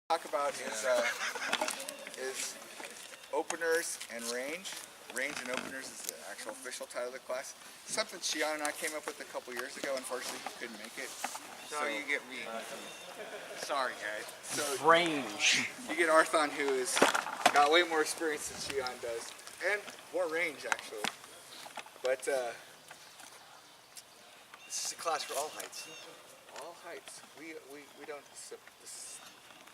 Talk about is openers and range. Range and openers is the actual official title of the class. Something Shion and I came up with a couple years ago. Unfortunately, he couldn't make it. So you get me. Sorry, guys. So range. you get Arthon, who has got way more experience than Shion does, and more range actually. But This is a class for all heights. all heights. We don't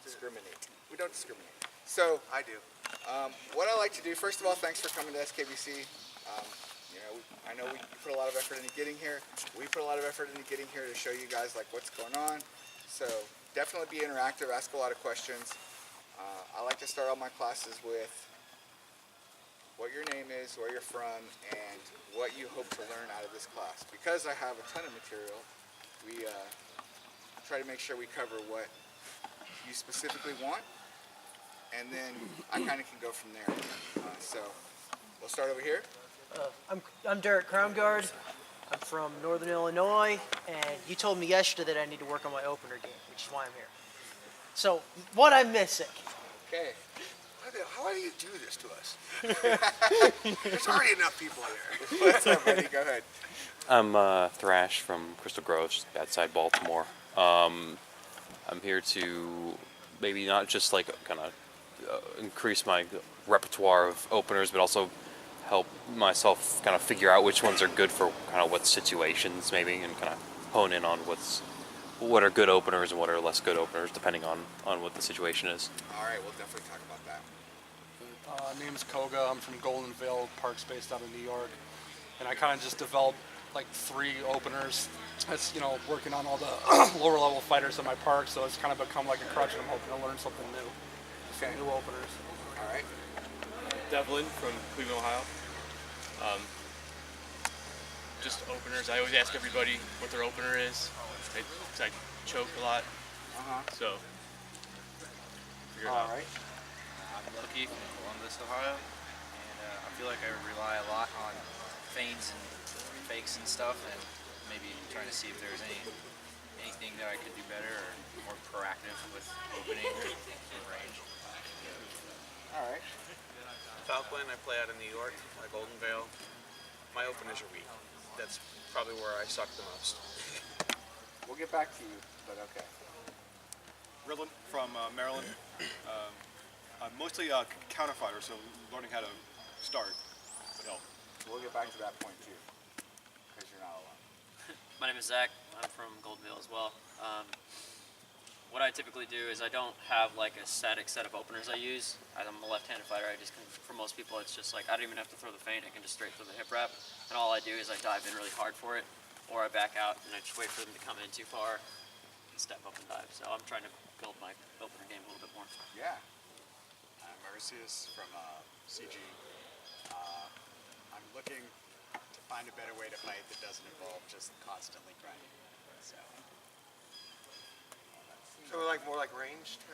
discriminate. We don't discriminate. So I do. what I like to do, first of all, thanks for coming to SKBC. I know we put a lot of effort into getting here. We put a lot of effort into getting here to show you guys like what's going on. So definitely be interactive, ask a lot of questions. I like to start all my classes with what your name is, where you're from, and what you hope to learn out of this class. Because I have a ton of material, we try to make sure we cover what you specifically want, and then I kind of can go from there. So we'll start over here. I'm Derek Crownguard. I'm from Northern Illinois, and you told me yesterday that I need to work on my opener game, which is why I'm here. So, what I'm missing? Okay. How do you do this to us? There's already enough people here. What's up, buddy? Go ahead. I'm Thrash from Crystal Grove, just outside Baltimore. I'm here to maybe not just like kind of increase my repertoire of openers, but also help myself kind of figure out which ones are good for kind of what situations maybe, and kind of hone in on what are good openers and what are less good openers depending on what the situation is. All right, we'll definitely talk about that. Name's Koga. I'm from Golden Vale Parks, based out of New York, and I kind of just developed like 3 openers. That's working on all the lower level fighters in my park, so it's kind of become like a crutch, and I'm hoping to learn something new. Okay. New openers. All right. Devlin from Cleveland, Ohio. Just openers. I always ask everybody what their opener is. I choke a lot. So, figure it out. All right. I'm Loki from Columbus, Ohio, and I feel like I rely a lot on feints and fakes and stuff, and maybe trying to see if there's anything that I could do better or more proactive with opening or range. All right. Falkland, I play out of New York, Golden Vale. My openers are weak. That's probably where I suck the most. We'll get back to you, but okay. Ridlin from Maryland. I'm mostly a counterfighter, so learning how to start would help. We'll get back to that point too, because you're not alone. My name is Zach. I'm from Goldenville as well. What I typically do is I don't have like a static set of openers I use. I'm a left-handed fighter. For most people, it's just like I don't even have to throw the feint. I can just straight throw the hip wrap, and all I do is I dive in really hard for it, or I back out and I just wait for them to come in too far and step up and dive. So I'm trying to build my opener game a little bit more. Yeah. I'm Marcius from CG. I'm looking to find a better way to fight that doesn't involve just constantly grinding. So we're like more like ranged.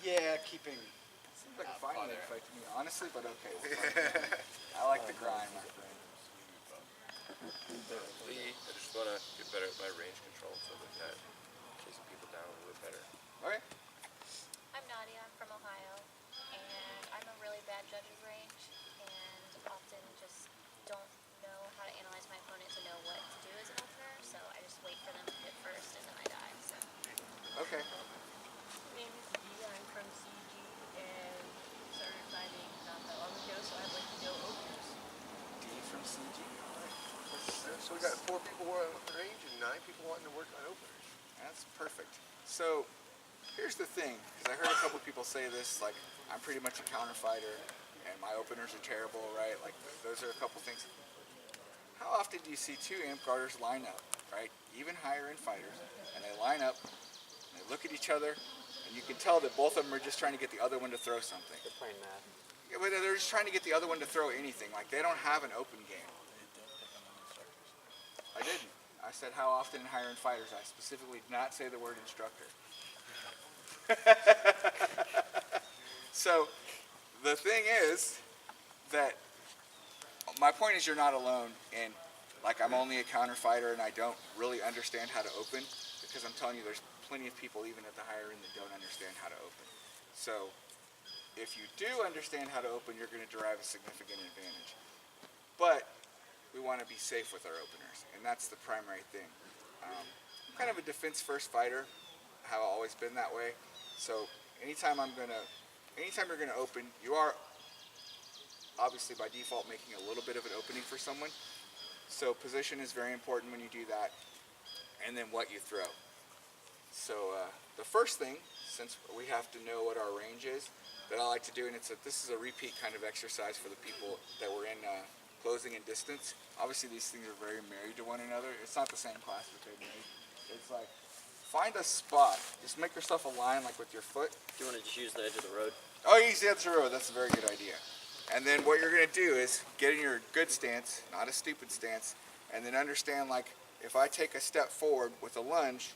Yeah, keeping. Seems like a fine way to fight to me, honestly, but okay. I like the grind, my friend. I just want to get better at my range control, so that chasing people down a little bit better. Okay. I'm Nadia, I'm from Ohio, and I'm a really bad judge of range, and often just don't know how to analyze my opponent to know what to do as an opener, so I just wait for them to hit first and then I dive. So. Okay. My name is Dia, I'm from CG, and started fighting not that long ago, so I'd like to know openers. D from CG. So we got 4 people wanting with range and 9 people wanting to work on openers. That's perfect. So here's the thing, because I heard a couple people say this, like I'm pretty much a counter fighter and my openers are terrible, right? Like those are a couple things. How often do you see 2 amp guarders line up, right? Even higher end fighters, and they line up, and they look at each other, and you can tell that both of them are just trying to get the other one to throw something. They're playing math. Yeah, but they're just trying to get the other one to throw anything. Like they don't have an open game. I didn't. I said how often in higher end fighters. I specifically did not say the word instructor. So the thing is that my point is you're not alone in like I'm only a counter fighter and I don't really understand how to open, because I'm telling you there's plenty of people even at the higher end that don't understand how to open. So if you do understand how to open, you're going to derive a significant advantage. But we want to be safe with our openers, and that's the primary thing. I'm kind of a defense-first fighter, have always been that way. So anytime you're going to open, you are obviously by default making a little bit of an opening for someone. So position is very important when you do that, and then what you throw. So the first thing, since we have to know what our range is, that I like to do, and this is a repeat kind of exercise for the people that were in closing and distance. Obviously these things are very married to one another. It's not the same class, but they're married. It's like, find a spot. Just make yourself a line like with your foot. Do you want to just use the edge of the road? Oh, use the edge of the road. That's a very good idea. And then what you're going to do is get in your good stance, not a stupid stance, and then understand, like, if I take a step forward with a lunge,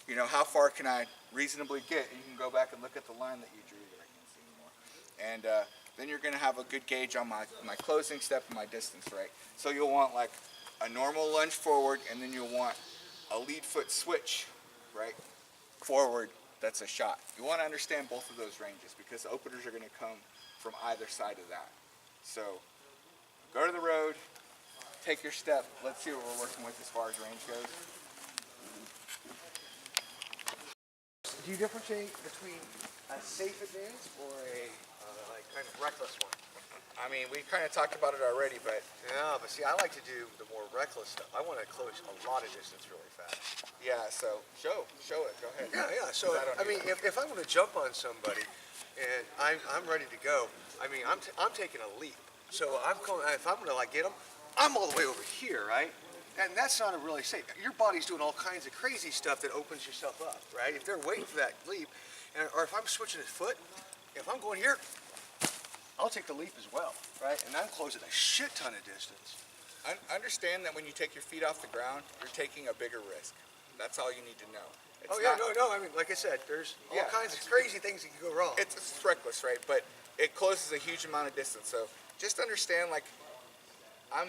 you know, how far can I reasonably get? And you can go back and look at the line that you drew that I can't see anymore. And then you're going to have a good gauge on my closing step and my distance, right? So you'll want like a normal lunge forward, and then you'll want a lead foot switch, right? Forward, that's a shot. You want to understand both of those ranges because openers are going to come from either side of that. So go to the road, take your step. Let's see what we're working with as far as range goes. Do you differentiate between a safe advance or a like kind of reckless one? I mean, we kind of talked about it already, but Yeah, but see, I like to do the more reckless stuff. I want to close a lot of distance really fast. yeah, so show it. Go ahead. Yeah. So I don't I mean, do that. if I'm going to jump on somebody and I'm ready to go, I mean, I'm taking a leap. So if I'm going to like get them, I'm all the way over here, right? And that's not a really safe. Your body's doing all kinds of crazy stuff that opens yourself up, right? If they're waiting for that leap, or if I'm switching a foot, if I'm going here, I'll take the leap as well, right? And I'm closing a shit ton of distance. Understand that when you take your feet off the ground, you're taking a bigger risk. That's all you need to know. It's Oh yeah, not- no. I mean, like I said, there's all kinds of crazy things that can go wrong. It's reckless, right? But it closes a huge amount of distance. So just understand, like, I'm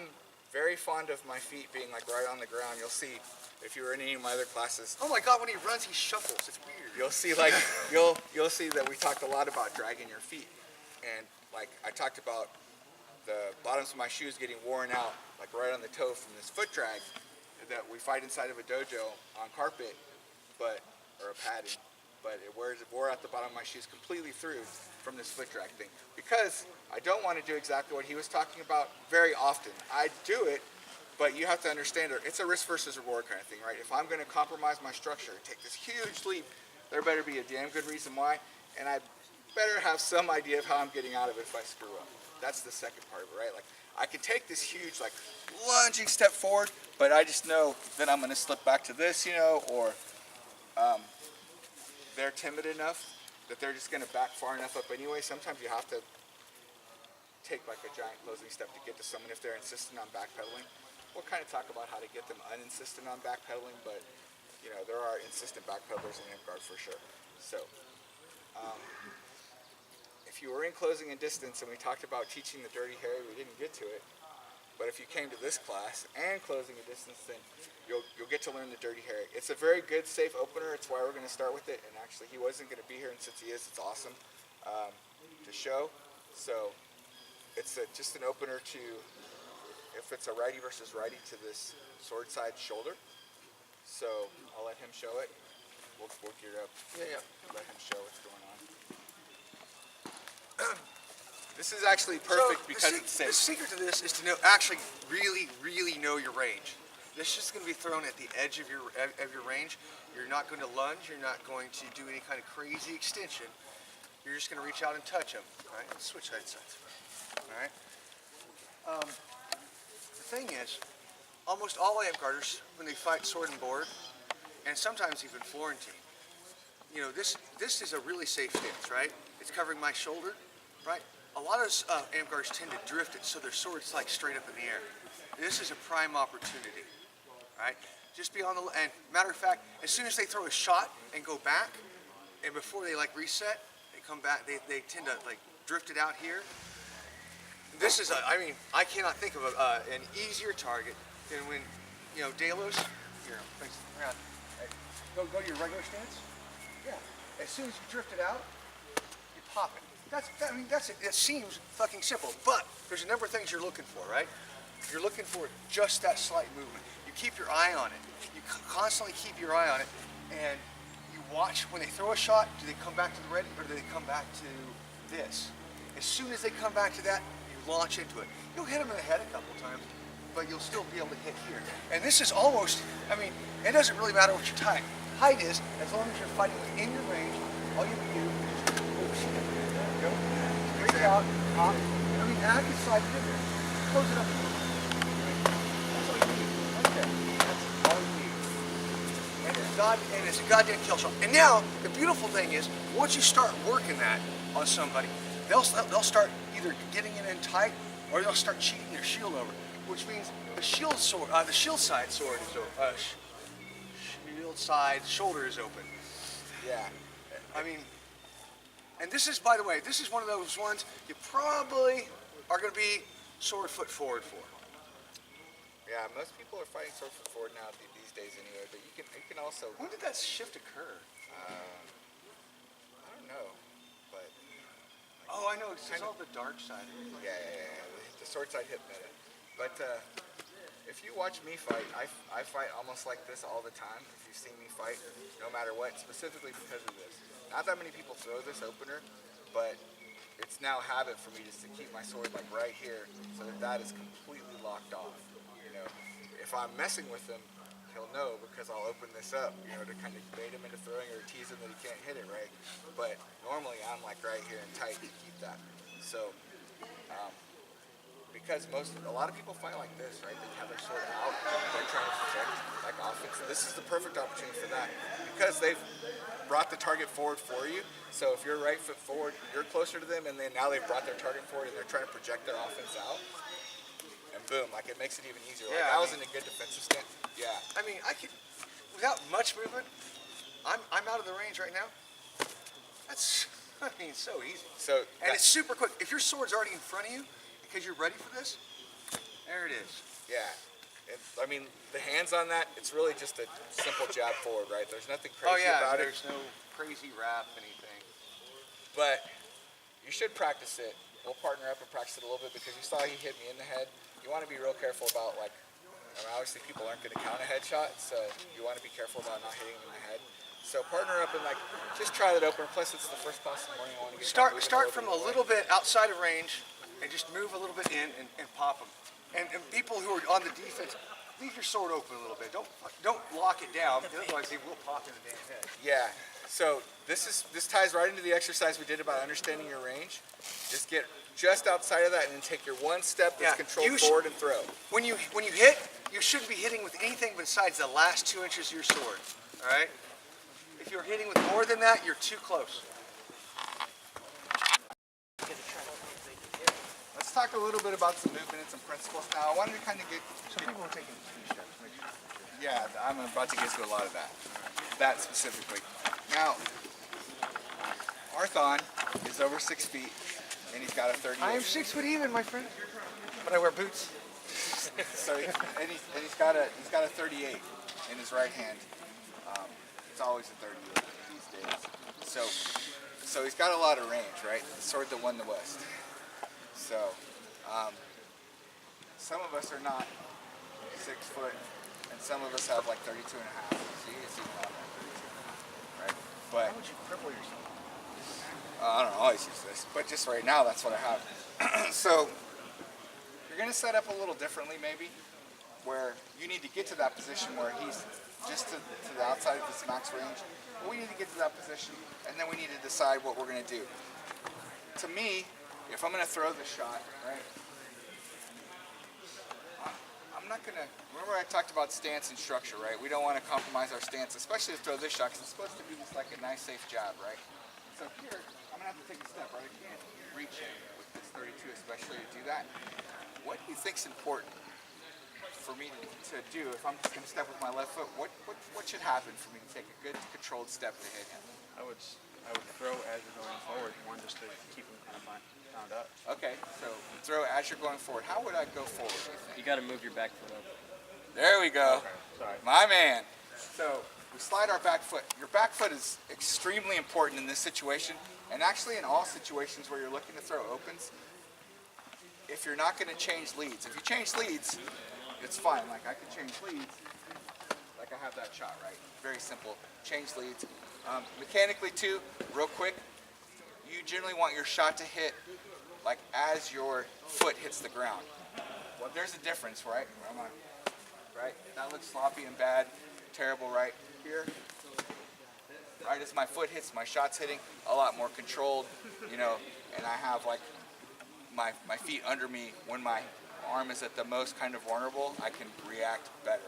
very fond of my feet being like right on the ground. You'll see if you were in any of my other classes. Oh my God, when he runs, he shuffles. It's weird. You'll see, like, you'll see that we talked a lot about dragging your feet, and like I talked about the bottoms of my shoes getting worn out, like right on the toe from this foot drag that we fight inside of a dojo on carpet, or a padding, but it wore out the bottom of my shoes completely through from this foot drag thing, because I don't want to do exactly what he was talking about very often. I do it, but you have to understand it's a risk versus reward kind of thing, right? If I'm going to compromise my structure, take this huge leap, there better be a damn good reason why, and I better have some idea of how I'm getting out of it if I screw up. That's the second part of it, right? Like, I can take this huge, like, lunging step forward, but I just know that I'm going to slip back to this, you know, or they're timid enough that they're just going to back far enough up anyway. Sometimes you have to take like a giant closing step to get to someone if they're insistent on backpedaling. We'll kind of talk about how to get them uninsistent on backpedaling, but you know, there are insistent backpedalers in Amp Guard for sure. So if you were in closing and distance and we talked about teaching the Dirty Harry, we didn't get to it. But if you came to this class and closing a distance, then you'll get to learn the Dirty Harry. It's a very good, safe opener. It's why we're going to start with it. And actually, he wasn't going to be here, and since he is, it's awesome to show. So it's just an opener to, if it's a righty versus righty, to this sword side shoulder. So I'll let him show it. We'll gear up. Yeah. Let him show what's going on. This is actually perfect because it's safe. The secret to this is to actually really know your range. This is just going to be thrown at the edge of your range. You're not going to lunge. You're not going to do any kind of crazy extension. You're just going to reach out and touch them. All right? Switch sides. All right? The thing is, almost all amp guarders, when they fight sword and board, and sometimes even Florentine, you know, this is a really safe stance, right? It's covering my shoulder, right? A lot of amp guards tend to drift it so their sword's like straight up in the air. This is a prime opportunity, right? Just be on the, and matter of fact, as soon as they throw a shot and go back, and before they like reset, they come back, they tend to like drift it out here. This is, I mean, I cannot think of an easier target than when, you know, Dalos, here, thanks, around. Go to your regular stance. Yeah. As soon as you drift it out, pop it. I mean, that's it. It seems fucking simple, but there's a number of things you're looking for, right? You're looking for just that slight movement. You keep your eye on it. You constantly keep your eye on it, and you watch when they throw a shot. Do they come back to the ready, or do they come back to this? As soon as they come back to that, you launch into it. You'll hit them in the head a couple times, but you'll still be able to hit here. And this is almost, I mean, it doesn't really matter what your height is, as long as you're fighting within your range. All you have to do is just go straight out, pop. I mean, I can slide it in there. Close it up. That's all you need. Right there. That's all you need. And it's a goddamn kill shot. And now, the beautiful thing is, once you start working that on somebody, they'll start either getting it in tight, or they'll start cheating their shield over, which means the shield side shoulder is open. Yeah. I mean, and this is, by the way, this is one of those ones you probably are going to be sword foot forward for. Yeah, most people are fighting sword foot forward now these days anyway, but you can also... When did that shift occur? I don't know, but... Oh, I know, it's all the dark side of it. Yeah. The sword side hit meta. But if you watch me fight, I fight almost like this all the time. If you see me fight, no matter what, specifically because of this. Not that many people throw this opener, but it's now habit for me just to keep my sword like right here so that is completely locked off. You know, if I'm messing with him, he'll know because I'll open this up, you know, to kind of bait him into throwing or tease him that he can't hit it, right? But normally I'm like right here and tight to keep that. So, because a lot of people fight like this, right? They have their sword out, they're trying to protect like offense. This is the perfect opportunity for that because they've brought the target forward for you. So if you're right foot forward, you're closer to them, and then now they've brought their target forward and they're trying to project their offense out. And boom, like it makes it even easier. Like I was in a good defensive stance. Yeah. I mean, I could, without much movement, I'm out of the range right now. That's, I mean, so easy. And it's super quick. If your sword's already in front of you, because you're ready for this, there it is. Yeah. I mean, the hands on that, it's really just a simple jab forward, right? There's nothing crazy about it. There's no crazy wrap, anything. But you should practice it. We'll partner up and practice it a little bit because you saw he hit me in the head. You want to be real careful about, like, I mean, obviously people aren't going to count a headshot, so you want to be careful about not hitting him in the head. So partner up and, like, just try that opener. Plus, it's the first class in the morning. I want to get Start from a little bit outside of range and just move a little bit in and pop them. And people who are on the defense, leave your sword open a little bit. Don't lock it down, otherwise they will pop in the damn head. Yeah. So this ties right into the exercise we did about understanding your range. Just get just outside of that and then take your one step that's controlled forward and throw. When you hit, you shouldn't be hitting with anything besides the last 2 inches of your sword. All right? If you're hitting with more than that, you're too close. Let's talk a little bit about some movement and some principles now. I wanted to kind of get... Some people are taking 2 steps. Yeah, I'm about to get to a lot of that. That specifically. Now, Arthon is over 6 feet, and he's got a 38. I am 6 foot even, my friend. But I wear boots. So he's got a 38 in his right hand. It's always a 38 these days. So he's got a lot of range, right? The sword that won the West. So some of us are not 6 foot, and some of us have like 32 and a half. See, it's even on that 32, right? But why would you cripple yourself? I don't always use this, but just right now, that's what I have. So you're going to set up a little differently, maybe, where you need to get to that position where he's just to the outside of his max range. But we need to get to that position, and then we need to decide what we're going to do. To me, if I'm going to throw the shot, right, I'm not going to, remember I talked about stance and structure, right? We don't want to compromise our stance, especially to throw this shot, because it's supposed to be just like a nice, safe jab, right? So here, I'm going to have to take a step, right? I can't reach in with this 32, especially to do that. What do you think's important for me to do if I'm just going to step with my left foot? What should happen for me to take a good controlled step to hit him? I would throw as you're going forward, one just to keep him kind of bound up. Okay, so throw as you're going forward. How would I go forward, do you think? You got to move your back foot up. There we go. Okay, sorry. My man. So we slide our back foot. Your back foot is extremely important in this situation, And actually in all situations where you're looking to throw opens, if you're not going to change leads, if you change leads, it's fine. Like I could change leads, like I have that shot, right? Very simple, change leads. Mechanically too, real quick, you generally want your shot to hit like as your foot hits the ground. Well, there's a difference, right? Right? That looks sloppy and bad, terrible right here. Right as my foot hits, my shot's hitting a lot more controlled, you know, and I have like my feet under me. When my arm is at the most kind of vulnerable, I can react better.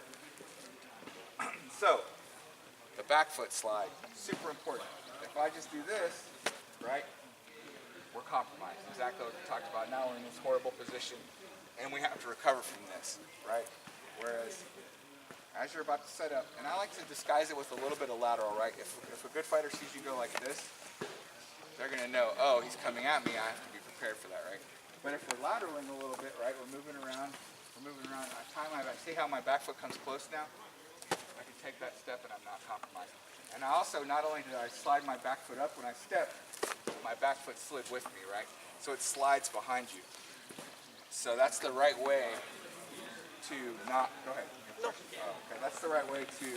So, the back foot slide, super important. If I just do this, right, we're compromised. Exactly what we talked about. Now we're in this horrible position, and we have to recover from this, right? Whereas, as you're about to set up, and I like to disguise it with a little bit of lateral, right? If a good fighter sees you go like this, they're gonna know, oh, he's coming at me, I have to be prepared for that, right? But if we're lateraling a little bit, right, we're moving around, I tie my back, see how my back foot comes close now? I can take that step and I'm not compromised. And I also, not only did I slide my back foot up when I step, my back foot slid with me, right? So it slides behind you. So that's the right way to not, go ahead. No. Okay, that's the right way to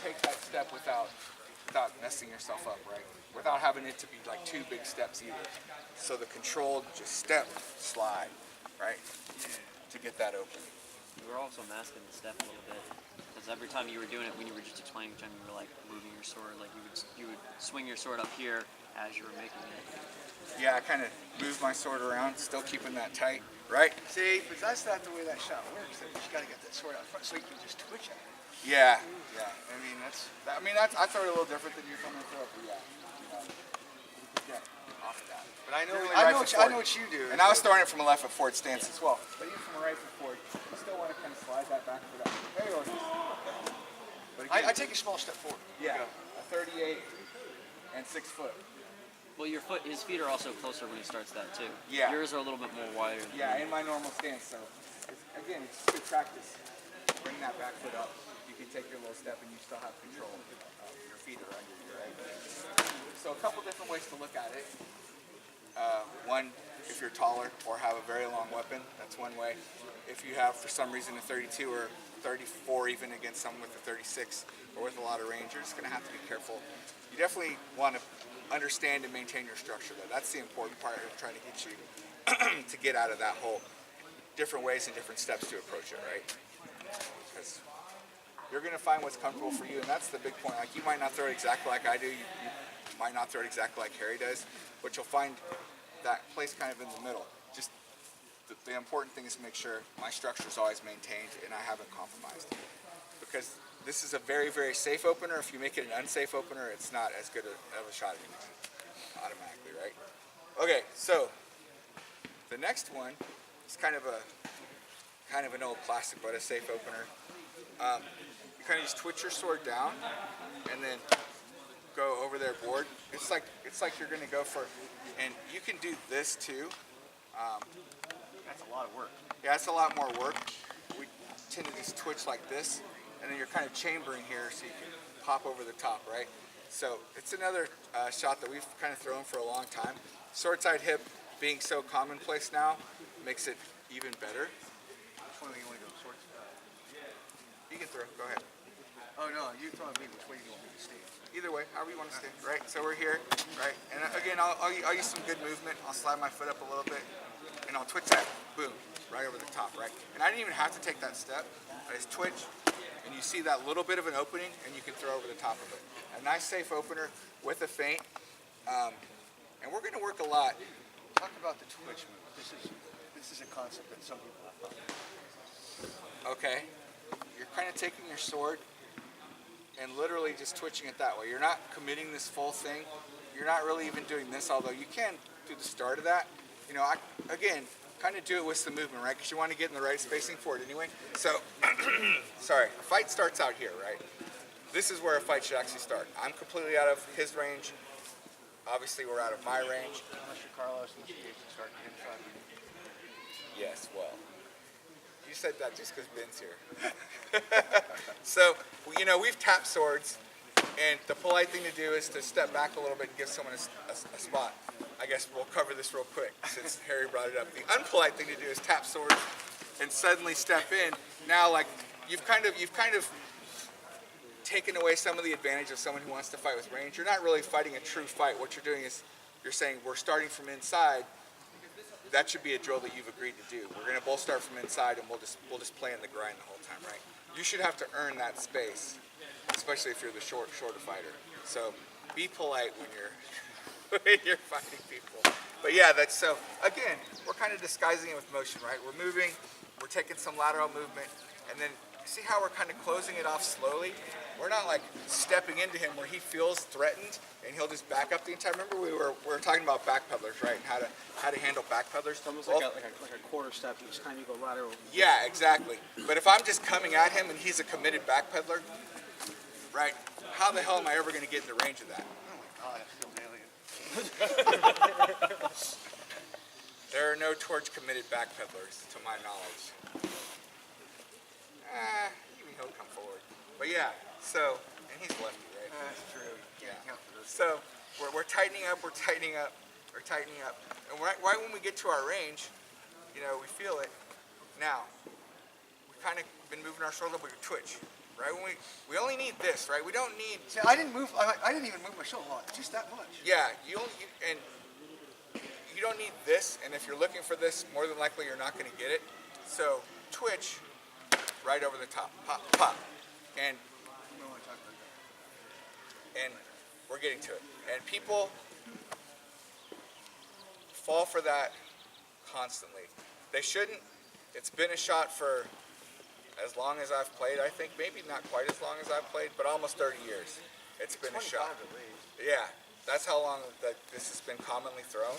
take that step without messing yourself up, right? Without having it to be like two big steps either. So the controlled just step, slide, right? To get that open. You were also masking the step a little bit, because every time you were doing it, when you were just explaining each time, you were like moving your sword, like you would swing your sword up here as you were making it. Yeah, I kind of move my sword around, still keeping that tight, right? See, but that's not the way that shot works. You just got to get that sword out front so you can just twitch at it. Yeah, yeah. I mean, that's I throw it a little different than you're coming to throw it, but yeah, you know, you can get off of that. But I know what you do. And I was throwing it from a left foot forward stance as well. But even from a right foot forward, you still want to kind of slide that back foot up. Hey, but again, I take a small step forward. Yeah, a 38 and 6 foot. Well, his feet are also closer when he starts that too. Yeah. Yours are a little bit more wider. Yeah, in my normal stance. So, it's good practice. Bring that back foot up. You can take your little step and you still have control. Your feet are under you, right? So a couple different ways to look at it. One, if you're taller or have a very long weapon, that's one way. If you have, for some reason, a 32 or 34 even against someone with a 36 or with a lot of range, you're just going to have to be careful. You definitely want to understand and maintain your structure, though. That's the important part of trying to get you to get out of that hole. Different ways and different steps to approach it, right? Because you're going to find what's comfortable for you, and that's the big point. Like, you might not throw it exactly like I do. You might not throw it exactly like Harry does, but you'll find that place kind of in the middle. Just the important thing is to make sure my structure is always maintained and I haven't compromised. Because this is a very, very safe opener. If you make it an unsafe opener, it's not as good of a shot automatically, right? Okay, so the next one is kind of an old classic, but a safe opener. You kind of just twitch your sword down and then go over their board. It's like you're going to go for, and you can do this too. That's a lot of work. Yeah, it's a lot more work. We tend to just twitch like this, and then you're kind of chambering here so you can pop over the top, right? So it's another shot that we've kind of thrown for a long time. Sword side hip being so commonplace now makes it even better. Which one do you want to go? Sword? You can throw. Go ahead. Oh no, you throwing me. Which way do you want me to stand? Either way, however you want to stand, right? So we're here, right? And again, I'll use some good movement. I'll slide my foot up a little bit, and I'll twitch that, boom, right over the top, right? And I didn't even have to take that step. I just twitch, and you see that little bit of an opening, and you can throw over the top of it. A nice, safe opener with a feint. And we're going to work a lot. Talk about the twitch move. This is a concept that some people have thought. Okay. You're kind of taking your sword and literally just twitching it that way. You're not committing this full thing. You're not really even doing this, although you can do the start of that. You know, again, kind of do it with some movement, right? Because you want to get in the right spacing for it anyway. So, sorry, a fight starts out here, right? This is where a fight should actually start. I'm completely out of his range. Obviously, we're out of my range. Unless you're Carlos and you can start inside. Yes, well, you said that just because Ben's here. So, you know, we've tapped swords And the polite thing to do is to step back a little bit and give someone a spot. I guess we'll cover this real quick since Harry brought it up. The unpolite thing to do is tap swords and suddenly step in. Now, like you've kind of taken away some of the advantage of someone who wants to fight with range. You're not really fighting a true fight. What you're doing is you're saying we're starting from inside. That should be a drill that you've agreed to do. We're going to both start from inside, and we'll just play in the grind the whole time, right? You should have to earn that space, especially if you're the shorter fighter. So be polite when you're fighting people. But yeah, that's so. Again, we're kind of disguising it with motion, right? We're moving, we're taking some lateral movement, and then see how we're kind of closing it off slowly. We're not like stepping into him where he feels threatened and he'll just back up the entire. Remember we were talking about backpedalers, right? And how to handle backpedalers. It's almost like a quarter step each time you go lateral. Yeah, exactly. But if I'm just coming at him and he's a committed backpedaler, right? How the hell am I ever going to get in the range of that? Oh my God, I feel alien. There are no torch committed backpedalers, to my knowledge. Even he'll come forward. But yeah, so, and he's lefty, right? That's true. Yeah. So we're tightening up, we're tightening up. And right when we get to our range, you know, we feel it. Now, we've kind of been moving our shoulder, but we twitch. Right when we only need this, right? We don't need. See, I didn't even move my shoulder a lot, just that much. Yeah, you don't need this, and if you're looking for this, more than likely you're not going to get it. So twitch right over the top, pop, pop, and we're getting to it. And people fall for that constantly. They shouldn't. It's been a shot for as long as I've played, I think. Maybe not quite as long as I've played, but almost 30 years. It's been a shot. At least. Yeah, that's how long this has been commonly thrown.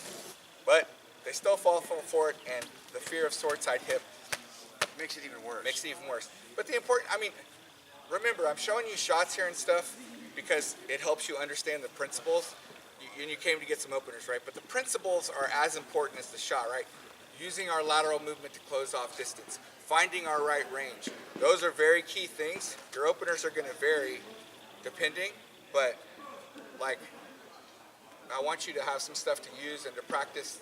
But they still fall for it, and the fear of sword side hip makes it even worse. But the important, I mean, remember, I'm showing you shots here and stuff because it helps you understand the principles. And you came to get some openers, right? But the principles are as important as the shot, right? Using our lateral movement to close off distance, finding our right range. Those are very key things. Your openers are going to vary depending, but like, I want you to have some stuff to use and to practice,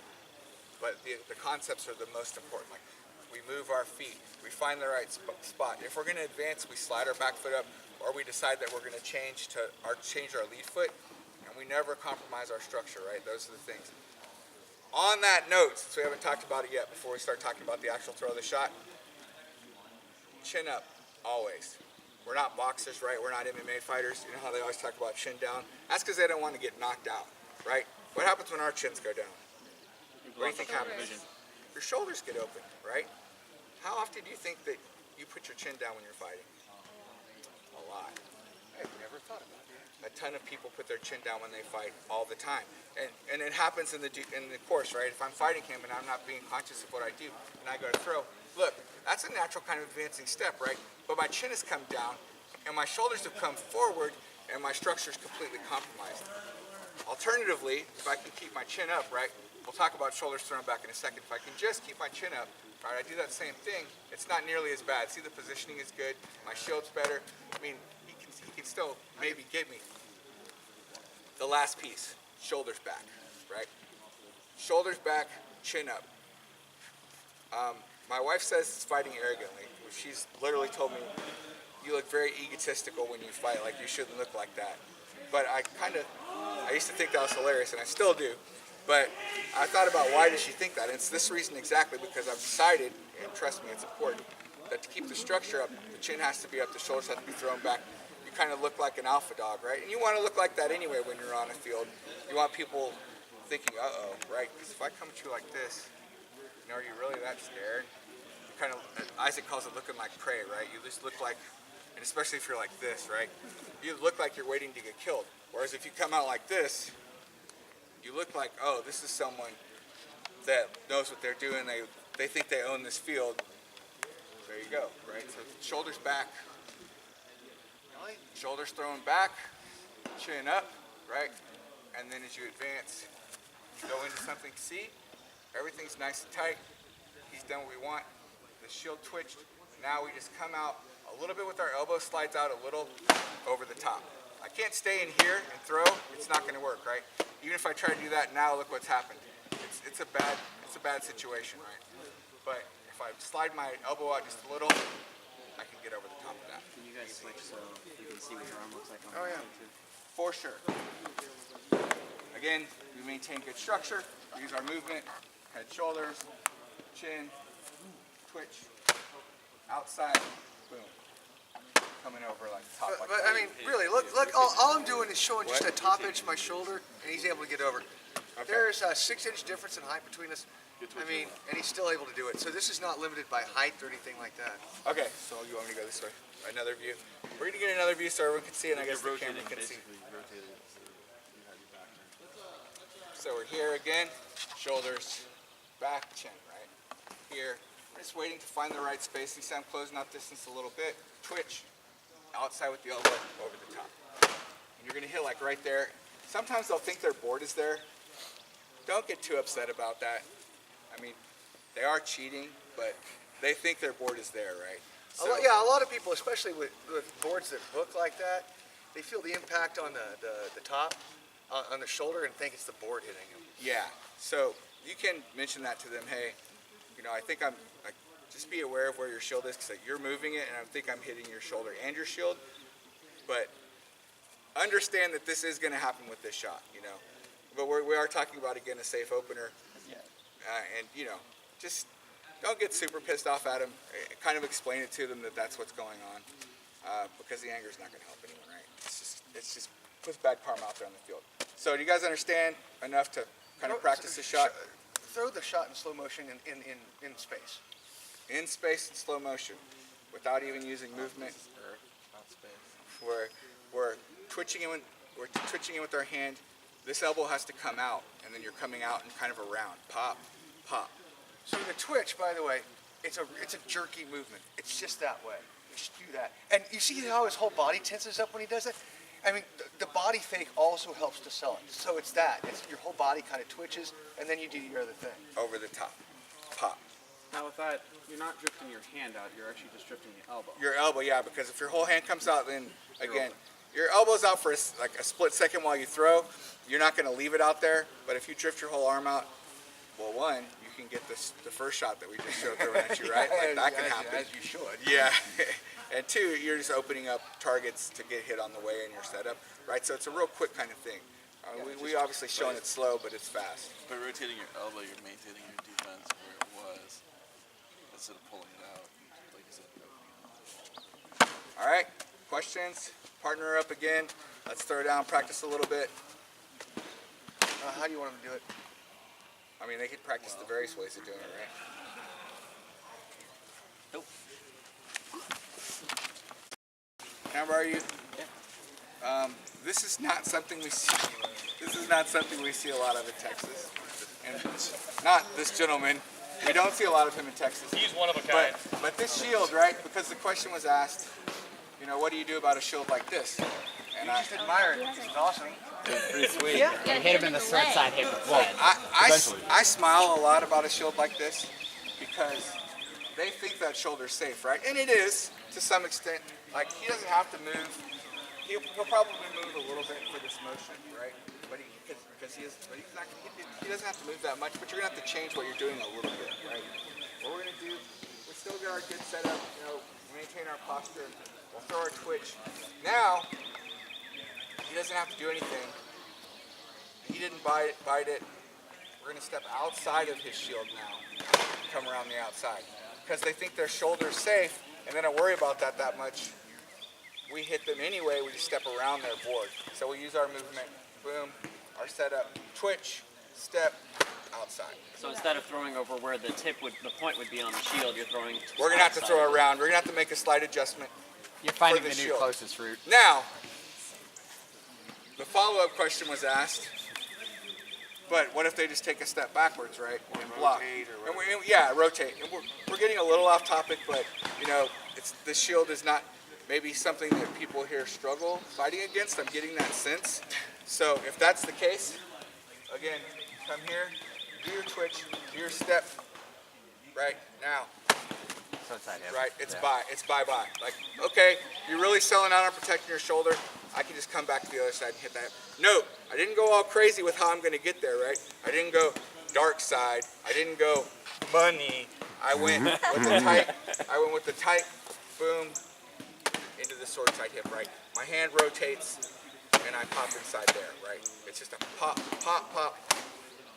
but the concepts are the most important. Like, we move our feet, we find the right spot. If we're going to advance, we slide our back foot up, or we decide that we're going to change our lead foot, and we never compromise our structure, right? Those are the things. On that note, since we haven't talked about it yet, before we start talking about the actual throw of the shot, chin up, always. We're not boxers, right? We're not MMA fighters. You know how they always talk about chin down? That's because they don't want to get knocked out, right? What happens when our chins go down? What do you think happens? Your shoulders get open, right? How often do you think that you put your chin down when you're fighting? A lot. I've never thought about that. A ton of people put their chin down when they fight all the time. And it happens in the course, right? If I'm fighting him and I'm not being conscious of what I do and I go to throw, look, that's a natural kind of advancing step, right? But my chin has come down and my shoulders have come forward and my structure is completely compromised. Alternatively, if I can keep my chin up, right? We'll talk about shoulders thrown back in a second. If I can just keep my chin up, right, I do that same thing, it's not nearly as bad. See, the positioning is good, my shield's better. I mean, he can still maybe get me. The last piece, shoulders back, right? Shoulders back, chin up. My wife says it's fighting arrogantly. She's literally told me, you look very egotistical when you fight, like you shouldn't look like that. But I used to think that was hilarious, and I still do. But I thought about why does she think that? And it's this reason exactly, because I've decided, and trust me, it's important, that to keep the structure up, the chin has to be up, the shoulders have to be thrown back. You kind of look like an alpha dog, right? And you want to look like that anyway when you're on a field. You want people thinking, uh-oh, right? Because if I come at you like this, you know, are you really that scared? You kind of, Isaac calls it looking like prey, right? You just look like, and especially if you're like this, right? You look like you're waiting to get killed. Whereas if you come out like this, you look like, oh, this is someone that knows what they're doing. They think they own this field. There you go, right? So shoulders back, shoulders thrown back, chin up, right? And then as you advance, you go into something. See, everything's nice and tight. He's done what we want. The shield twitched. Now we just come out a little bit with our elbow, slides out a little over the top. I can't stay in here and throw. It's not going to work, right? Even if I try to do that now, look what's happened. It's a bad situation, right? But if I slide my elbow out just a little, I can get over the top of that. Can you guys switch so you can see what your arm looks like on Oh the yeah, too? for sure. Again, we maintain good structure. We use our movement, head, shoulders, chin, twitch, outside, boom. Coming over like the top. But I mean, really, look, all I'm doing is showing just a top edge of my shoulder, and he's able to get over. Okay. There's a 6-inch difference in height between us. I mean, and he's still able to do it. So this is not limited by height or anything like that. Okay, so you want me to go this way? Another view. We're gonna get another view so everyone can see, and I guess the camera can see. So we're here again, shoulders, back, chin, right? Here, we're just waiting to find the right space. You see I'm closing out distance a little bit. Twitch, outside with the elbow, over the top. And you're gonna hit like right there. Sometimes they'll think their board is there. Don't get too upset about that. I mean, they are cheating, but they think their board is there, right? So, Yeah, a lot of people, especially with boards that hook like that, they feel the impact on the top, on the shoulder, and think it's the board hitting them. yeah, so you can mention that to them. Hey, you know, I think I'm like, just be aware of where your shield is, because you're moving it, and I think I'm hitting your shoulder and your shield. But understand that this is going to happen with this shot, you know. But we are talking about, again, a safe opener. And, you know, just don't get super pissed off at them. Kind of explain it to them that that's what's going on, because the anger is not going to help anyone, right? It's just puts bad karma out there on the field. So do you guys understand enough to kind of practice the shot? Throw the shot in slow motion in space. In space in slow motion, without even using movement. We're twitching in with our hand. This elbow has to come out, and then you're coming out and kind of around. Pop, pop. So the twitch, by the way, it's a jerky movement. It's just that way. You just do that. And you see how his whole body tenses up when he does it? I mean, the body fake also helps to sell it. So it's that. It's your whole body kind of twitches, and then you do your other thing. Over the top. Pop. Now with that, you're not drifting your hand out, you're actually just drifting the elbow. Your elbow, yeah, because if your whole hand comes out, then, again, your elbow's out for like a split second while you throw. You're not going to leave it out there, but if you drift your whole arm out, well, one, you can get the first shot that we just showed throwing at you, right? Like that can happen. As you should. Yeah. And two, you're just opening up targets to get hit on the way in your setup, right? So it's a real quick kind of thing. We obviously showing it slow, but it's fast. By rotating your elbow, you're maintaining your defense where it was, instead of pulling it out, like you said, opening it. All right, questions? Partner up again. Let's throw down, practice a little bit. How do you want him to do it? I mean, they could practice the various ways of doing it, right? Nope. How are you? Yeah. This is not something we see. This is not something we see a lot of in Texas, and not this gentleman. We don't see a lot of him in Texas. He's one of a kind. But this shield, right? Because the question was asked, you know, what do you do about a shield like this? And I just admire it. It's awesome. Pretty sweet. Yeah. You hit him in the thread side hip. Well, I smile a lot about a shield like this because they think that shoulder's safe, right? And it is to some extent. Like, he doesn't have to move. He'll probably move a little bit for this motion, right? But he doesn't have to move that much. But you're gonna have to change what you're doing a little bit, right? What we're gonna do, we still get our good setup. You know, maintain our posture. We'll throw our twitch. Now, he doesn't have to do anything. He didn't bite it. We're gonna step outside of his shield now. Come around the outside. Because they think their shoulder's safe, and they don't worry about that much. We hit them anyway, we just step around their board. So we use our movement, boom, our setup, twitch, step, outside. So instead of throwing over where the point would be on the shield, you're throwing. We're gonna have to throw around. We're gonna have to make a slight adjustment. You're finding for the new shield. closest route. Now, the follow-up question was asked, but what if they just take a step backwards, right? And block. Rotate. And we're getting a little off topic, but you know, the shield is not maybe something that people here struggle fighting against. I'm getting that sense. So if that's the case, again, come here, do your twitch, do your step, right now. So it's right, it's bye-bye. Like, okay, you're really selling out on protecting your shoulder. I can just come back to the other side and hit that. Note, I didn't go all crazy with how I'm going to get there, right? I didn't go dark side. I didn't go money. I went with the tight. I went with the tight, boom, into the sword side hip, right? My hand rotates, and I pop inside there, right? It's just a pop, pop, pop,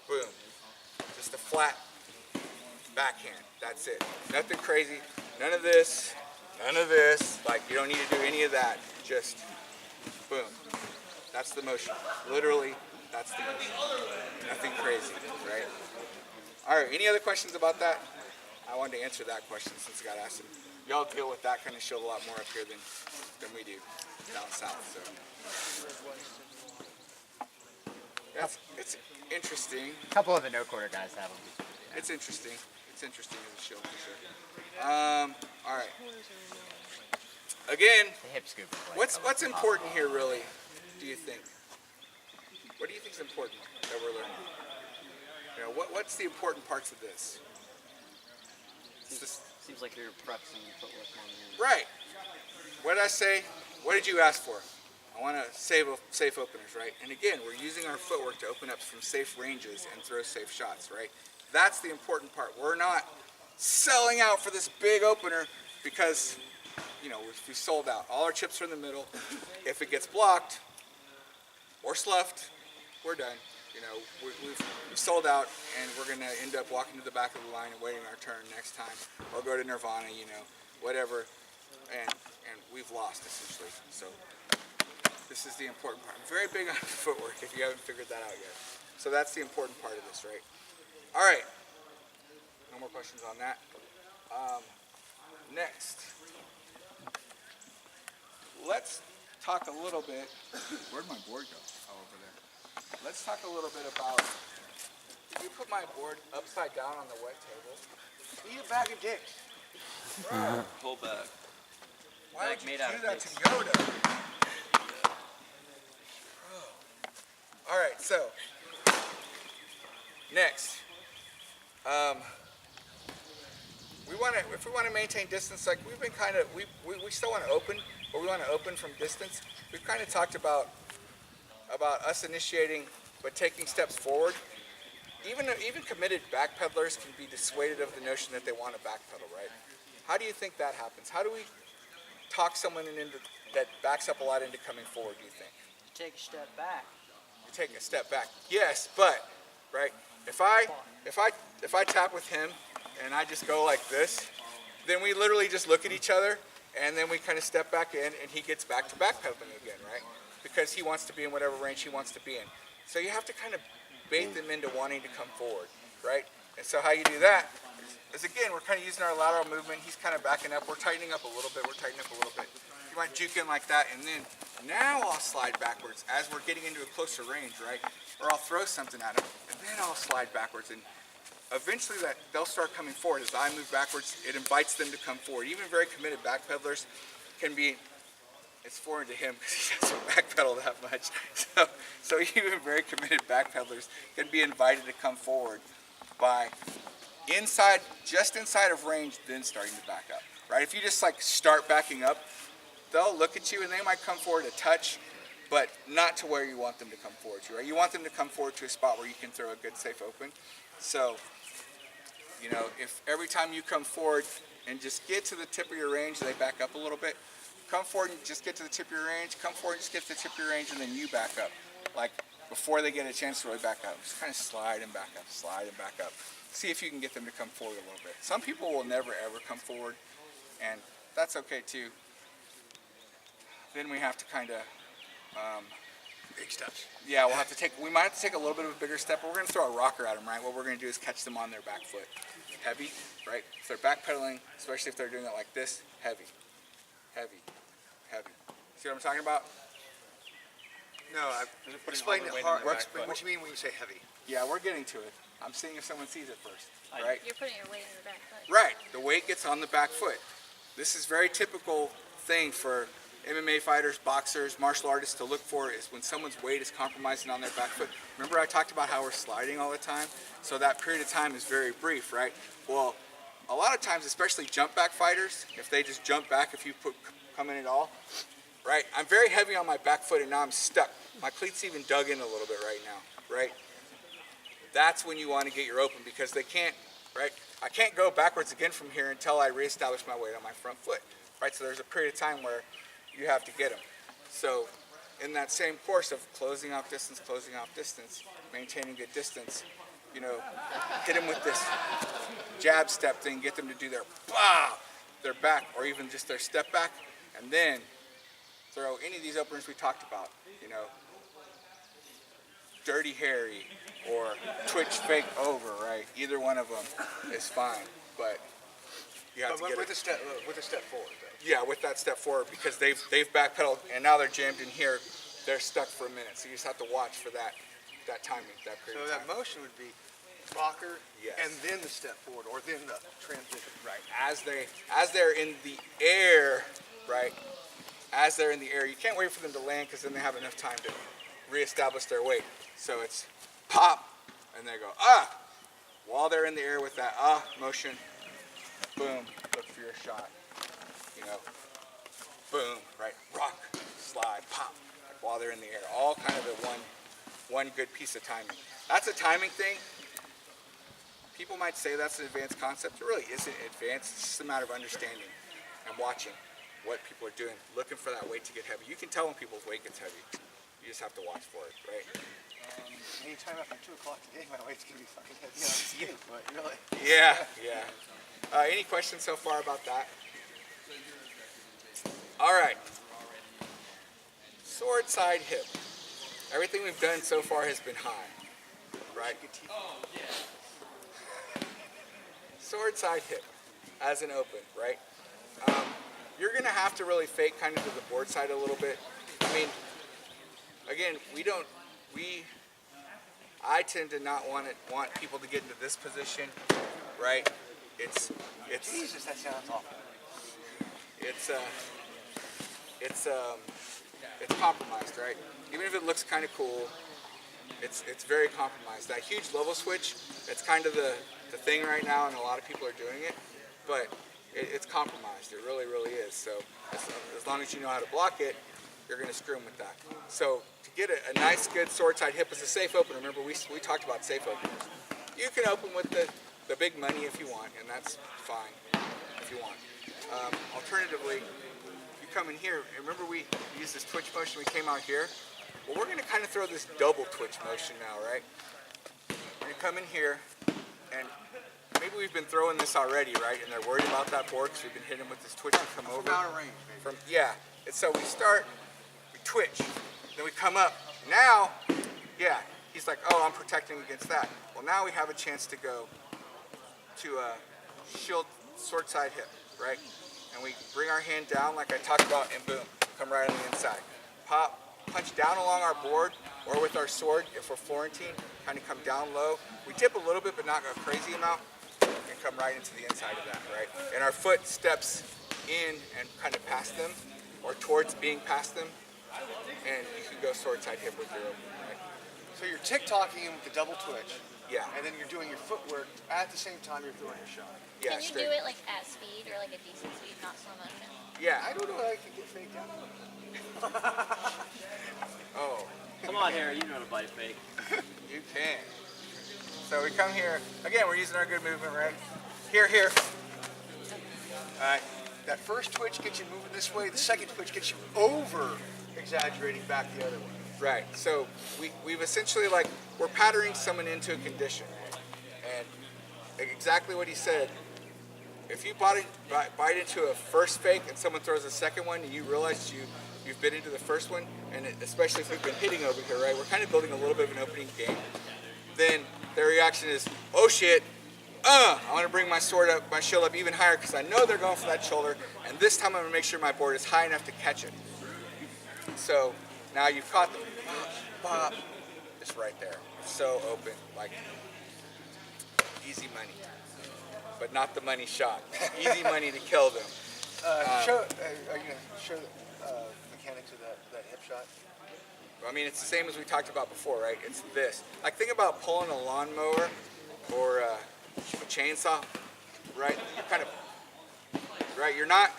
boom. Just a flat backhand. That's it. Nothing crazy. None of this. None of this. Like, you don't need to do any of that. Just boom. That's the motion. Literally, that's the motion. Nothing crazy, right? All right, any other questions about that? I wanted to answer that question since I got asked. And y'all deal with that kind of shit a lot more up here than we do down south. So it's interesting. A couple of the no quarter guys have them. It's interesting. It's interesting as a show for sure. All right. Again, The hip scoop. what's important here, really? Do you think? What do you think is important that we're learning? You know, what's the important parts of this? Seems like you're practicing footwork more than anything. Right. What did I say? What did you ask for? I want to safe openers, right? And again, we're using our footwork to open up from safe ranges and throw safe shots, right? That's the important part. We're not selling out for this big opener because, you know, we sold out. All our chips are in the middle. If it gets blocked or sloughed, we're done. You know, we've sold out, and we're going to end up walking to the back of the line and waiting our turn next time, or go to Nirvana, you know, whatever, and we've lost, essentially. So this is the important part. I'm very big on footwork, if you haven't figured that out yet. So that's the important part of this, right? All right. No more questions on that. Next, let's talk a little bit. Where'd my board go? Oh, over there. Let's talk a little bit about. Did you put my board upside down on the wet table? Eat a bag of dicks. Pull back. Why Bag would you made out do of that to dicks. Yoda? All right, so next, if we want to maintain distance, like we've been kind of, we still want to open, but we want to open from distance. We've kind of talked about us initiating, but taking steps forward. Even committed backpedalers can be dissuaded of the notion that they want to backpedal, right? How do you think that happens? How do we talk someone into that backs up a lot into coming forward? Do you think? Take a step back. Take a step back. Yes, but right. If I tap with him and I just go like this, then we literally just look at each other and then we kind of step back in and he gets back to backpedaling again, right? Because he wants to be in whatever range he wants to be in. So you have to kind of bait them into wanting to come forward, right? And so how you do that is again, we're kind of using our lateral movement. He's kind of backing up. We're tightening up a little bit. You might juke in like that, and then now I'll slide backwards as we're getting into a closer range, right? Or I'll throw something at him, and then I'll slide backwards. And eventually they'll start coming forward. As I move backwards, it invites them to come forward. Even very committed backpedalers can be, it's foreign to him because he doesn't backpedal that much. So even very committed backpedalers can be invited to come forward by just inside of range, then starting to back up, right? If you just like start backing up, they'll look at you and they might come forward a touch, but not to where you want them to come forward to, right? You want them to come forward to a spot where you can throw a good safe open. So, you know, if every time you come forward and just get to the tip of your range, they back up a little bit. Come forward and just get to the tip of your range. Come forward and just get to the tip of your range, and then you back up. Like before they get a chance to really back up. Just kind of slide and back up, slide and back up. See if you can get them to come forward a little bit. Some people will never ever come forward, and that's okay too. Then we have to kind of big steps. Yeah, we might have to take a little bit of a bigger step, but we're going to throw a rocker at them, right? What we're going to do is catch them on their back foot. Heavy, right? If they're backpedaling, especially if they're doing it like this, heavy, heavy, heavy. See what I'm talking about? No, explain it hard. What do you mean when you say heavy? Yeah, we're getting to it. I'm seeing if someone sees it first, right? You're putting your weight in the back foot. Right, the weight gets on the back foot. This is very typical thing for MMA fighters, boxers, martial artists to look for is when someone's weight is compromising on their back foot. Remember I talked about how we're sliding all the time? So that period of time is very brief, right? Well, a lot of times, especially jump back fighters, if they just jump back, if you come in at all, right? I'm very heavy on my back foot and now I'm stuck. My cleat's even dug in a little bit right now, right? That's when you want to get your open because they can't, right? I can't go backwards again from here until I reestablish my weight on my front foot, right? So there's a period of time where you have to get them. So in that same course of closing off distance, maintaining good distance, you know, hit them with this jab step thing, get them to do their back or even just their step back, and then throw any of these openers we talked about, you know, Dirty Harry or Twitch Fake Over, right? Either one of them is fine, but you have to get with a step forward. Though. Yeah, with that step forward because they've backpedaled and now they're jammed in here. They're stuck for a minute, so you just have to watch for that timing, that period. So of time. that motion would be rocker, yes, and then the step forward, or then the transition. Right, as they're in the air, right? As they're in the air, you can't wait for them to land because then they have enough time to reestablish their weight. So it's pop, and they go while they're in the air with that motion. Boom, look for your shot. You know, boom, right? Rock, slide, pop. Like while they're in the air, all kind of the one good piece of timing. That's a timing thing. People might say that's an advanced concept. It really isn't advanced. It's just a matter of understanding and watching what people are doing, looking for that weight to get heavy. You can tell when people's weight gets heavy. You just have to watch for it, right? Anytime after 2 o'clock today, my weight's gonna be fucking heavy on the skate, but really. Yeah. Any questions so far about that? All right. Sword side hip. Everything we've done so far has been high, right? Sword side hip as an open, right? You're gonna have to really fake kind of to the board side a little bit. I mean, again, I tend to not want people to get into this position, right? It's Jesus, that sounds awful. It's compromised, right? Even if it looks kind of cool, it's very compromised. That huge level switch, it's kind of the thing right now, and a lot of people are doing it, but it's compromised. It really, really is. So as long as you know how to block it, you're going to screw them with that. So to get a nice, good sword side hip is a safe opener. Remember, we talked about safe openers. You can open with the big money if you want, and that's fine if you want. Alternatively, you come in here, remember we used this twitch motion, we came out here? Well, we're going to kind of throw this double twitch motion now, right? We're going to come in here, and maybe we've been throwing this already, right? And they're worried about that board because we've been hitting them with this twitch and come over. From out of range, maybe. And so we start, we twitch, then we come up. Now, he's like, oh, I'm protecting against that. Well, now we have a chance to go to a shield sword side hip, right? And we bring our hand down like I talked about, and boom, come right on the inside. Pop, punch down along our board, or with our sword, if we're Florentine, kind of come down low. We dip a little bit, but not a crazy amount, and come right into the inside of that, right? And our foot steps in and kind of past them, or towards being past them, and you can go sword side hip with your open, right? So you're tick-tocking him with the double twitch. Yeah. And then you're doing your footwork at the same time you're throwing your shot. Yeah, Can you do it like at speed or like a decent speed, not slow motion? Yeah. I don't know how I can get faked out. Oh. Come on, Harry, you know how to bite fake. You can. So we come here. Again, we're using our good movement, right? Here. All right. That first twitch gets you moving this way. The second twitch gets you over exaggerating back the other way. Right. So we've essentially we're patterning someone into a condition. And exactly what he said. If you bite into a first fake and someone throws a second one and you realize you've been into the first one, and especially if we've been hitting over here, right? We're kind of building a little bit of an opening game. Then their reaction is, oh shit, I want to bring my sword up, my shield up even higher because I know they're going for that shoulder, and this time I'm going to make sure my board is high enough to catch it. So now you've caught them. Pop. It's right there. So open, like easy money, but not the money shot. Easy money to kill them. Are you going to show the mechanics of that hip shot? I mean, it's the same as we talked about before, right? It's this. Like, think about pulling a lawnmower or a chainsaw, right? You're kind of, right? You're not,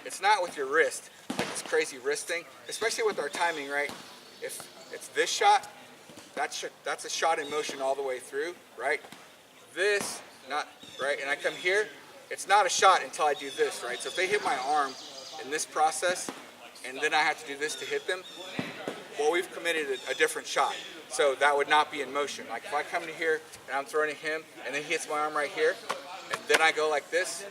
it's not with your wrist. Like, this crazy wrist thing, especially with our timing, right? If it's this shot, that's a shot in motion all the way through, right? This, not, right? And I come here, it's not a shot until I do this, right? So if they hit my arm in this process, and then I have to do this to hit them, well, we've committed a different shot. So that would not be in motion. Like if I come to here and I'm throwing at him, and then he hits my arm right here, and then I go like this,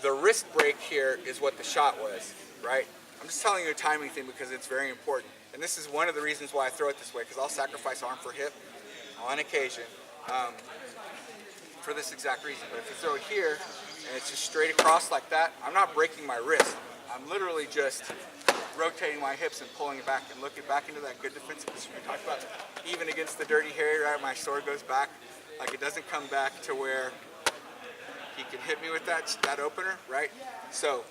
the wrist break here is what the shot was, right? I'm just telling you a timing thing because it's very important. And this is one of the reasons why I throw it this way, because I'll sacrifice arm for hip on occasion for this exact reason. But if you throw it here, and it's just straight across like that, I'm not breaking my wrist. I'm literally just rotating my hips and pulling it back and looking back into that good defensive position we talked about. Even against the Dirty Harry, right, my sword goes back. Like it doesn't come back to where he can hit me with that opener, right? So,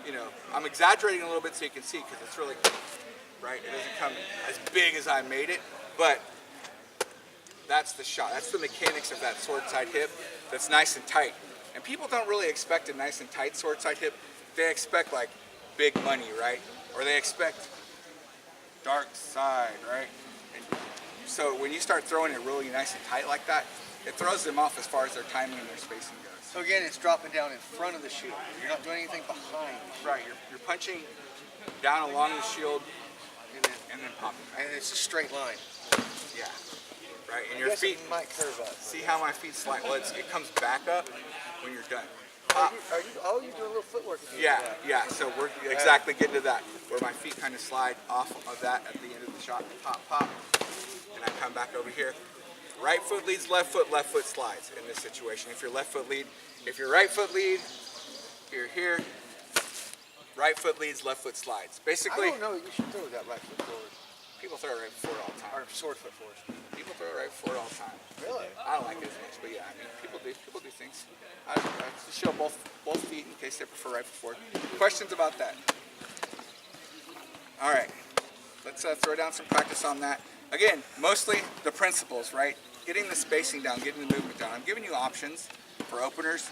you know, I'm exaggerating a little bit so you can see because it's really, right? It doesn't come as big as I made it, but that's the shot. That's the mechanics of that sword side hip that's nice and tight. And people don't really expect a nice and tight sword side hip. They expect like big money, right? Or they expect dark side, right? And so when you start throwing it really nice and tight like that, it throws them off as far as their timing and their spacing goes. So again, it's dropping down in front of the shield. You're not doing anything behind. Right, you're punching down along the shield and then popping back. And it's a straight line. Yeah. Right, and your feet might curve up. See how my feet slide? Well, it comes back up when you're done. You're doing a little footwork. Yeah, yeah. So we're exactly getting to that, where my feet kind of slide off of that at the end of the shot. Pop, pop, and I come back over here. Right foot leads left foot slides in this situation. If your left foot lead, if your right foot lead, you're here. Right foot leads, left foot slides. Basically, I don't know. You should throw that right foot forward. People throw it right forward all the time. Or sword foot forward. People throw it right forward all the time. Really? I don't like it as much, but yeah, I mean, people do things. I just show both feet in case they prefer right foot forward. Questions about that? All right, let's throw down some practice on that. Again, mostly the principles, right? Getting the spacing down, getting the movement down. I'm giving you options for openers,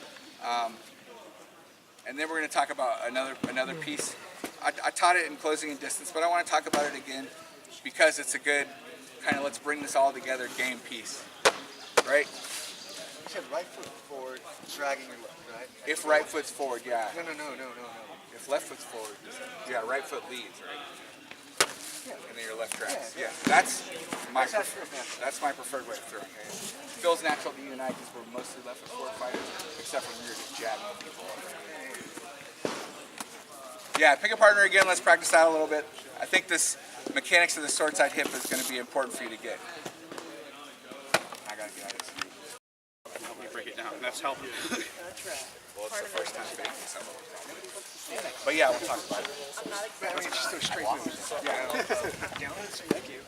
and then we're going to talk about another piece. I taught it in closing and distance, but I want to talk about it again because it's a good kind of let's bring this all together game piece, right? You said right foot forward, dragging your left, right? If right foot's forward, yeah. No. If left foot's forward, yeah, right foot leads, right? Yeah. And then your left tracks. Yeah. That's my preferred way of throwing. Okay? Feels natural to you and I because we're mostly left foot forward fighters, except when you're just jabbing people. Yeah, pick a partner again. Let's practice that a little bit. I think this mechanics of the sword side hip is going to be important for you to get. I gotta get out of this. Help me break it down. That's helping. That's right. Well, it's the first time facing some of them. But yeah, we'll talk about it. I'm not I mean, excited. just throw straight moves. Yeah. Thank you.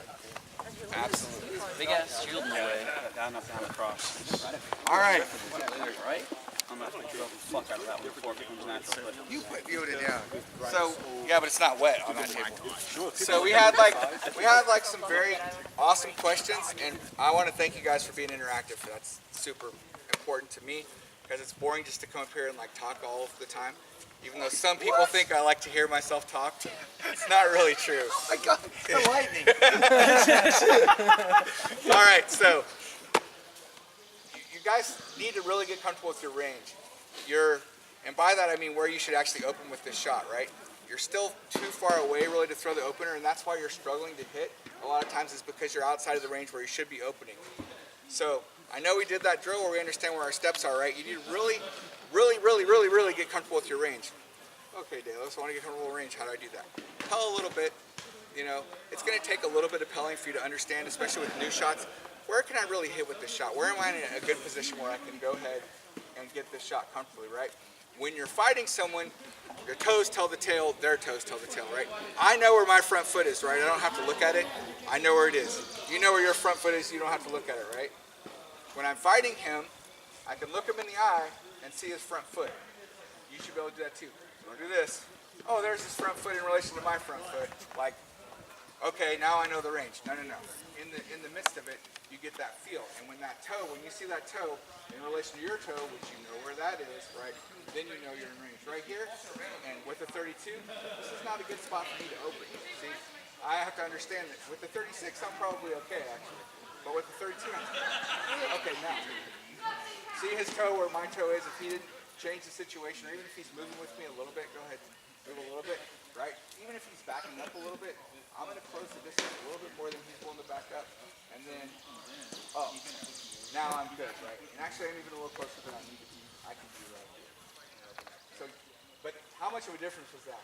Absolutely. Big ass shield in the way. Down, up, down, across. All right. Right? I'm going to have to drill the fuck out of that one before it becomes natural. But You put Yoda down. So yeah, but it's not wet on that table. So we had like some very awesome questions, and I want to thank you guys for being interactive. That's super important to me because it's boring just to come up here and like talk all of the time. Even though some people think I like to hear myself talk, it's not really true. Oh my God, the lightning. All right, so you guys need to really get comfortable with your range. And by that I mean where you should actually open with this shot, right? You're still too far away really to throw the opener, and that's why you're struggling to hit. A lot of times it's because you're outside of the range where you should be opening. So I know we did that drill where we understand where our steps are, right? You need to really get comfortable with your range. Okay, Dalos, I want to get comfortable with range. How do I do that? Tell a little bit. You know, it's going to take a little bit of pelling for you to understand, especially with new shots. Where can I really hit with this shot? Where am I in a good position where I can go ahead and get this shot comfortably, right? When you're fighting someone, your toes tell the tale, their toes tell the tale, right? I know where my front foot is, right? I don't have to look at it. I know where it is. You know where your front foot is, you don't have to look at it, right? When I'm fighting him, I can look him in the eye and see his front foot. You should be able to do that too. So I'll do this. Oh, there's his front foot in relation to my front foot. Like, Okay, now I know the range. No. In the midst of it, you get that feel. And when you see that toe in relation to your toe, which you know where that is, right? Then you know you're in range. Right here, and with the 32, this is not a good spot for me to open. See, I have to understand that with the 36, I'm probably okay actually. But with the 32, okay now. See his toe where my toe is? If he didn't change the situation, or even if he's moving with me a little bit, go ahead, move a little bit, right? Even if he's backing up a little bit, I'm going to close the distance a little bit more than he's willing to back up. And then, oh, now I'm good, right? And actually, I'm even a little closer than I need to be. I can be right here. So, but how much of a difference was that?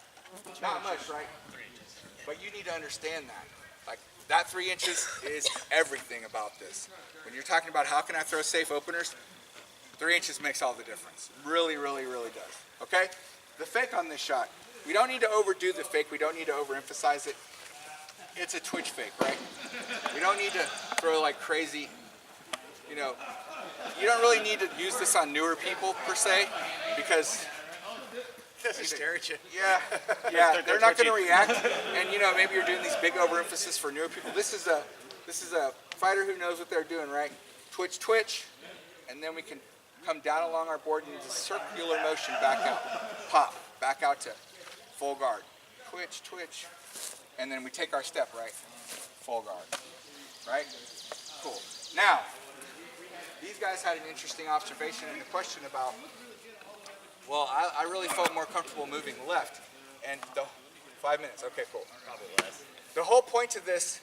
Not much, right? But you need to understand that. Like, that 3 inches is everything about this. When you're talking about how can I throw safe openers, 3 inches makes all the difference. Really, really, really does. Okay? The fake on this shot. We don't need to overdo the fake. We don't need to overemphasize it. It's a twitch fake, right? We don't need to throw like crazy, you know, you don't really need to use this on newer people per se, because They stare at you. yeah, they're not going to react. And you know, maybe you're doing these big overemphasis for newer people. This is a fighter who knows what they're doing, right? Twitch, twitch, and then we can come down along our board and use a circular motion back out, pop, back out to full guard, twitch, twitch, and then we take our step, right? Full guard, right? Cool. Now, these guys had an interesting observation and a question about, well, I really felt more comfortable moving left, and the 5 minutes, okay, cool. Probably less. The whole point of this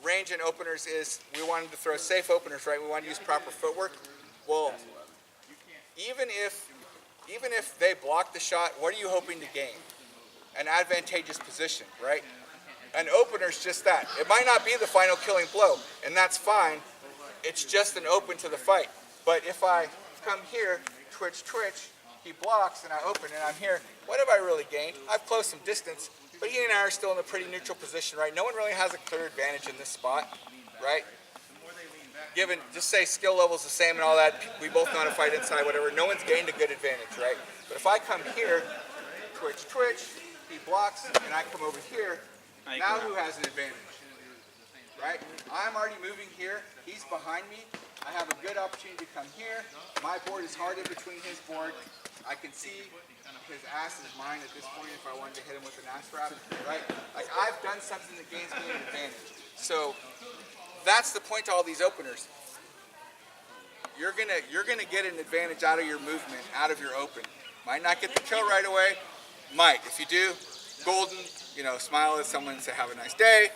range and openers is we wanted to throw safe openers, right? We want to use proper footwork. Well, even if they block the shot, what are you hoping to gain? An advantageous position, right? An opener's just that. It might not be the final killing blow, and that's fine. It's just an open to the fight. But if I come here, twitch, twitch, he blocks, and I open, and I'm here, what have I really gained? I've closed some distance, but he and I are still in a pretty neutral position, right? No one really has a clear advantage in this spot, right? Given, just say skill level's the same and all that, we both know how to fight inside, whatever, no one's gained a good advantage, right? But if I come here, twitch, twitch, he blocks, and I come over here, now who has an advantage, right? I'm already moving here, he's behind me, I have a good opportunity to come here, my board is hard in between his board, I can see his ass is mine at this point if I wanted to hit him with an ass wrap, right? Like, I've done something that gains me an advantage. So, that's the point to all these openers. You're gonna get an advantage out of your movement, out of your open. Might not get the kill right away, might. If you do, golden, you know, smile at someone and say have a nice day,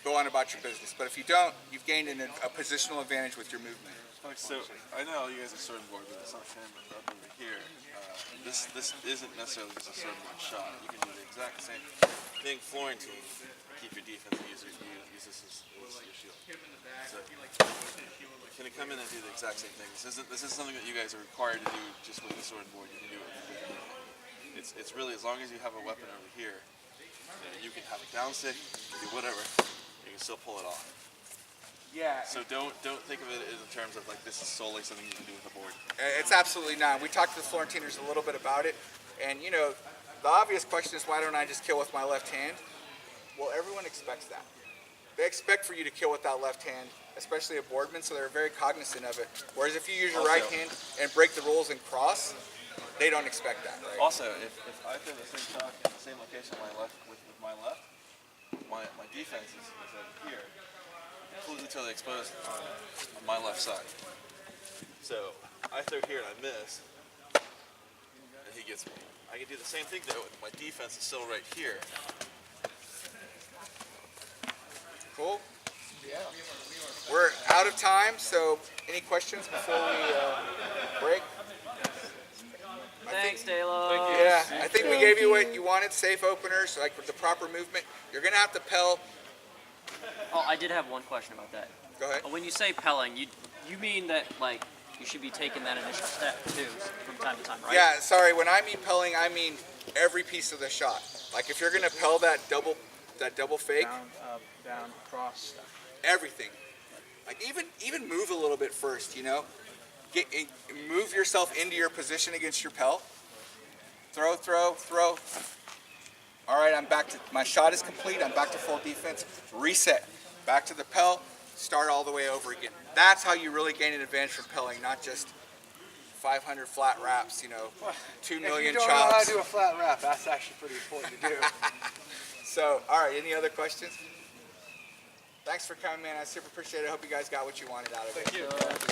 go on about your business. But if you don't, you've gained a positional advantage with your movement. So I know you guys are sword and board, but it's not fair up over here. This isn't necessarily just a sword and board shot. You can do the exact same thing, Florentine. Keep your defense and use this as your shield. So, can you come in and do the exact same thing? This isn't something that you guys are required to do just with the sword and board. You can do it with anything. It's really, as long as you have a weapon over here, you can have a down stick, you can do whatever, you can still pull it off. Yeah. So don't think of it in terms of like this is solely something you can do with the board. It's absolutely not. We talked to the Florentiners a little bit about it, and you know, the obvious question is why don't I just kill with my left hand? Well, everyone expects that. They expect for you to kill with that left hand, especially a boardman, so they're very cognizant of it. Whereas if you use your right hand and break the rules and cross, they don't expect that, right? Also, if I throw the same shot in the same location with my left, my defense is over here, completely totally exposed on my left side. So I throw here and I miss, and he gets me. I can do the same thing though. My defense is still right here. Cool. Yeah. We're out of time, so any questions before we break? Thanks, Dalos. Yeah, I think we gave you what you wanted, safe openers, like with the proper movement. You're going to have to pel. Oh, I did have one question about that. Go ahead. When you say pelling, you mean that like you should be taking that initial step too from time to time, right? Yeah, sorry, when I mean pelling, I mean every piece of the shot. Like if you're going to pel that double fake, Down, up, down, cross. everything. Like even move a little bit first, you know? Move yourself into your position against your pel. Throw. All right, I'm back to, my shot is complete. I'm back to full defense. Reset. Back to the pel. Start all the way over again. That's how you really gain an advantage from pelling, not just 500 flat wraps, you know, 2 million If you don't know how chops. to do a flat wrap, that's actually pretty important to do. So, all right, any other questions? Thanks for coming, man. I super appreciate it. I hope you guys got what you wanted out of it. Thank you.